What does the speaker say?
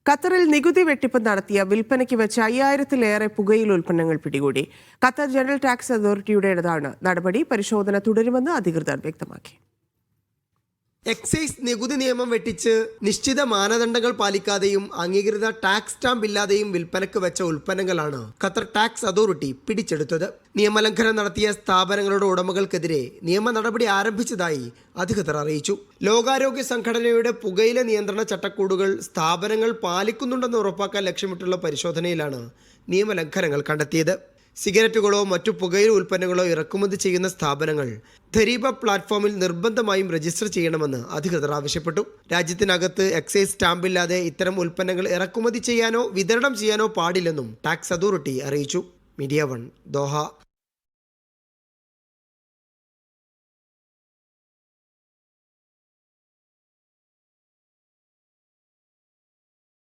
ഖത്തറിൽ നികുതി വെട്ടിപ്പ് നടത്തിയ വിൽപ്പനയ്ക്ക് വെച്ച് 5000-ലേറെ പുകയില ഉൽപ്പന്നങ്ങൾ പിടികൂടി. ഖത്തർ ജനറൽ ടാക്സ് അതോറിറ്റിയുടേതാണ് നടപടി. പരിശോധന തുടരുമെന്ന് അധികൃതർ വ്യക്തമാക്കി. എക്സൈസ് നികുതി നിയമം വെട്ടിച്ച് നിശ്ചിത മാനദണ്ഡങ്ങൾ പാലിക്കാതെയും അംഗീകൃത ടാക്സ് സ്റ്റാമ്പ് ഇല്ലാതെയും വിൽപ്പനയ്ക്ക് വെച്ച ഉൽപ്പന്നങ്ങളാണ് ഖത്തർ ടാക്സ് അതോറിറ്റി പിടിച്ചെടുത്തത്. നിയമലംഘനം നടത്തിയ സ്ഥാപനങ്ങളുടെ ഉടമകൾക്കെതിരെ നിയമ നടപടി ആരംഭിച്ചതായി അധികൃതർ അറിയിച്ചു. ലോകാരോഗ്യ സംഘടനയുടെ പുകയില നിയന്ത്രണ ചട്ടക്കൂടുകൾ സ്ഥാപനങ്ങൾ പാലിക്കുന്നുണ്ടെന്ന് ഉറപ്പാക്കാൻ ലക്ഷ്യമിട്ടുള്ള പരിശോധനയിലാണ് നിയമലംഘനങ്ങൾ കണ്ടെത്തിയത്. സിഗരറ്റുകളോ മറ്റു പുകയില ഉൽപ്പന്നങ്ങളോ ഇറക്കുമതി ചെയ്യുന്ന സ്ഥാപനങ്ങൾ ധരീബ പ്ലാറ്റ്ഫോമിൽ നിർബന്ധമായും രജിസ്റ്റർ ചെയ്യണമെന്ന് അധികൃതർ ആവശ്യപ്പെട്ടു. രാജ്യത്തിനകത്ത് എക്സൈസ് സ്റ്റാമ്പില്ലാതെ ഇത്തരം ഉൽപ്പന്നങ്ങൾ ഇറക്കുമതി ചെയ്യാനോ വിതരണം ചെയ്യാനോ പാടില്ലെന്നും ടാക്സ് അതോറിറ്റി അറിയിച്ചു. Media 1 Doha.